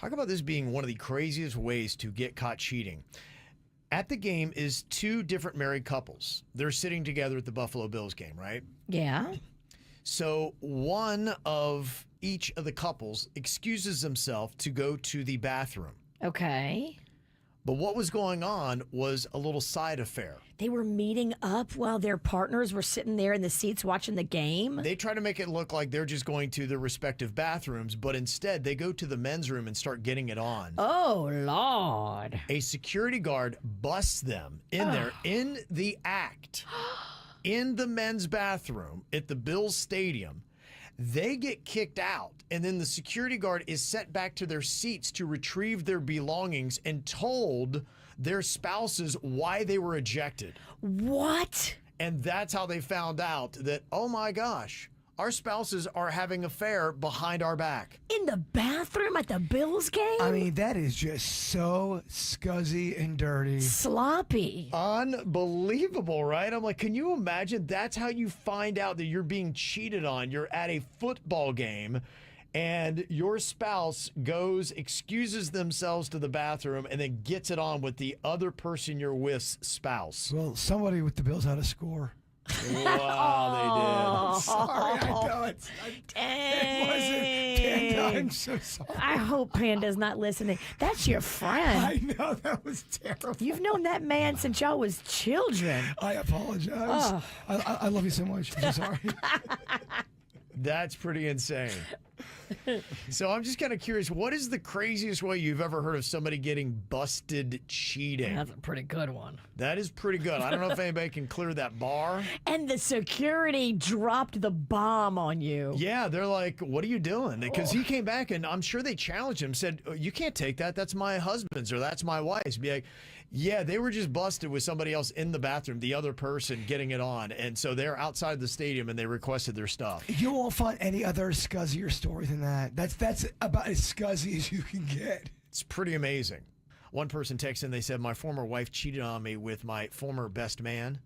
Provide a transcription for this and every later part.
Talk about this being one of the craziest ways to get caught cheating. At the game is two different married couples. They're sitting together at the Buffalo Bills game, right? Yeah. So one of each of the couples excuses himself to go to the bathroom. Okay. But what was going on was a little side affair. They were meeting up while their partners were sitting there in the seats watching the game. They try to make it look like they're just going to their respective bathrooms, but instead they go to the men's room and start getting it on. Oh, Lord. A security guard busts them in there in the act, in the men's bathroom at the Bills Stadium. They get kicked out, and then the security guard is sent back to their seats to retrieve their belongings and told their spouses why they were ejected. What? And that's how they found out that, oh my gosh, our spouses are having an affair behind our back. In the bathroom at the Bills game? I mean, that is just so scuzzy and dirty. Sloppy. Unbelievable, right? I'm like, can you imagine? That's how you find out that you're being cheated on. You're at a football game and your spouse goes, excuses themselves to the bathroom, and then gets it on with the other person you're with's spouse. Well, somebody with the Bills had a score. Wow, they did. Sorry, I know it wasn't. Panda, I'm so sorry. I hope Panda's not listening. That's your friend. I know that was terrible. You've known that man since y'all was children. I apologize. I love you so much. I'm so sorry. That's pretty insane. So I'm just kind of curious, what is the craziest way you've ever heard of somebody getting busted cheating? That's a pretty good one. That is pretty good. I don't know if anybody can clear that bar. And the security dropped the bomb on you. Yeah, they're like, what are you doing? Because he came back and I'm sure they challenged him, said, oh, you can't take that. That's my husband's or that's my wife's. Be like, yeah, they were just busted with somebody else in the bathroom, the other person getting it on. And so they're outside the stadium and they requested their stuff. You won't find any other scuzzier story than that. That's about as scuzzy as you can get. It's pretty amazing. One person texted and they said, my former wife cheated on me with my former best man.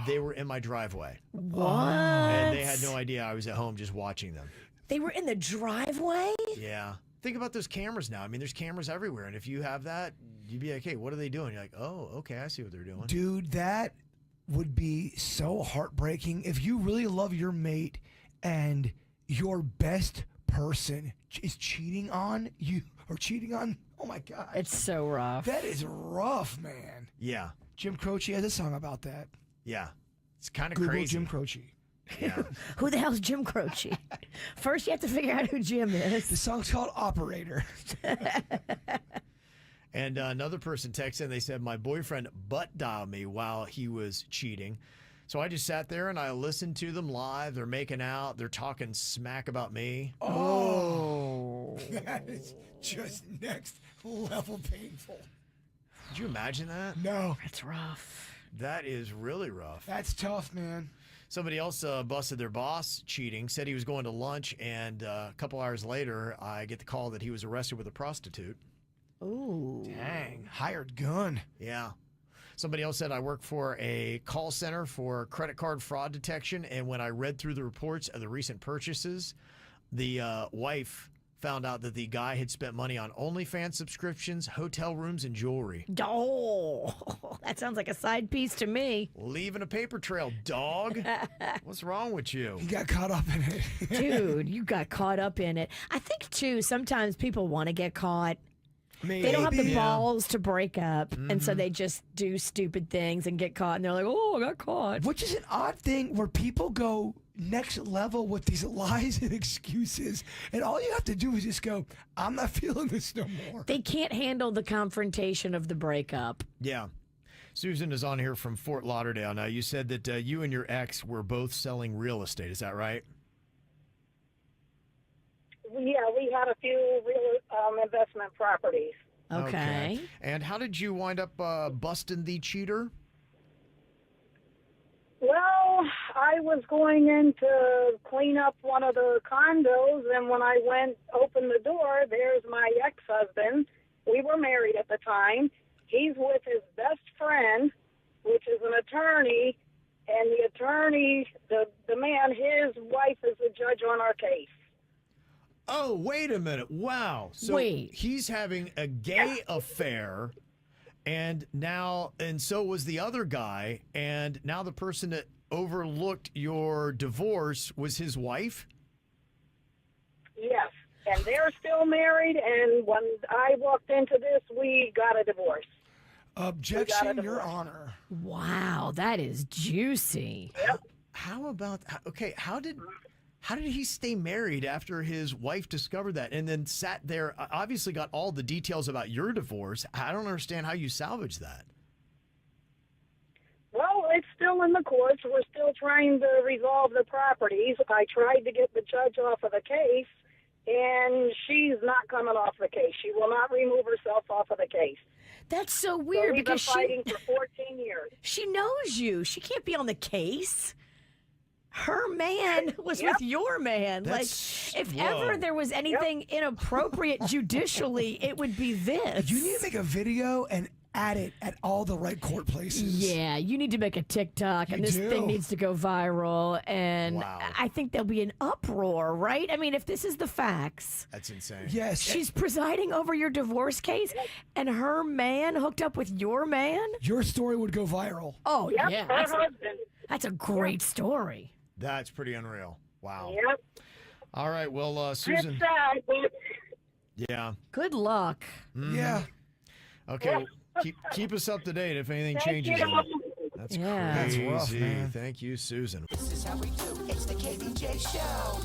They were in my driveway. What? And they had no idea I was at home just watching them. They were in the driveway? Yeah. Think about those cameras now. I mean, there's cameras everywhere. And if you have that, you'd be like, hey, what are they doing? You're like, oh, okay, I see what they're doing. Dude, that would be so heartbreaking if you really love your mate and your best person is cheating on you or cheating on. Oh my God. It's so rough. That is rough, man. Yeah. Jim Croce has a song about that. Yeah. It's kind of Google crazy. Jim Croce. Yeah. Who the hell's Jim Croce? First, you have to figure out who Jim The is. song's called Operator. And another person texted and they said, my boyfriend butt dialed me while he was cheating. So I just sat there and I listened to them live. They're making out. They're talking smack about me. Oh. That is just next level painful. Could you imagine that? No. That's rough. That is really rough. That's tough, man. Somebody else busted their boss cheating, said he was going to lunch, and a couple hours later, I get the call that he was arrested with a prostitute. Ooh. Dang. Hired gun. Yeah. Somebody else said I work for a call center for credit card fraud detection, and when I read through the reports of the recent purchases, the wife found out that the guy had spent money on OnlyFans subscriptions, hotel rooms, and jewelry. Oh, that sounds like a side piece to me. Leaving a paper trail, dog. What's wrong with you? He got caught up in it. Dude, you got caught up in it. I think, too, sometimes people want to get caught. Maybe. They don't have the balls to break up, and so they just do stupid things and get caught, and they're like, oh, I got caught. Which is an odd thing where people go next level with these lies and excuses, and all you have to do is just go, I'm not feeling this no more. They can't handle the confrontation of the breakup. Yeah. Susan is on here from Fort Lauderdale. Now, you said that you and your ex were both selling real estate. Is that right? Yeah, we had a few real investment properties. Okay. And how did you wind up busting the cheater? Well, I was going in to clean up one of the condos, and when I opened the door, there's my ex-husband. We were married at the time. He's with his best friend, which is an attorney, and the attorney, the man, his wife is the judge on our case. Oh, wait a minute. Wow. So Wait. he's having a gay affair, and so was the other guy, and now the person that overlooked your divorce was his wife? Yes. And they're still married, and when I walked into this, we got a divorce. Objection, divorce. Your Honor. Wow, that is juicy. How about okay, how did he stay married after his wife discovered that and then sat there, obviously got all the details about your divorce? I don't understand how you salvage that. Well, it's still in the courts. We're still trying to resolve the properties. I tried to get the judge off of the case, and she's not coming off the case. She will not remove herself off of the case. That's so So weird we've been because fighting for 14 years. she knows you. She can't be on the case. Her man was Yep. with your man. That's- Like, if whoa. ever there was anything inappropriate judicially, it would be this. You need to make a video and add it at all the right court places. Yeah, you need to make a TikTok, and You this do. thing needs to go viral. And Wow. I think there'll be an uproar, right? I mean, if this is the facts, That's insane. Yes. she's presiding over your divorce case, and her man hooked up with your man. Your story would go viral. Oh Yep, yeah, her husband. that's a great story. That's pretty unreal. Wow. Yep. All right. Well, It's Susan. sad, but Yeah. Good luck. Yeah. Okay. Keep us up to date if anything thank changes. you. That's Yeah. crazy. That's rough, man. Thank you, Susan. This is how we do. It's the KBJ Show.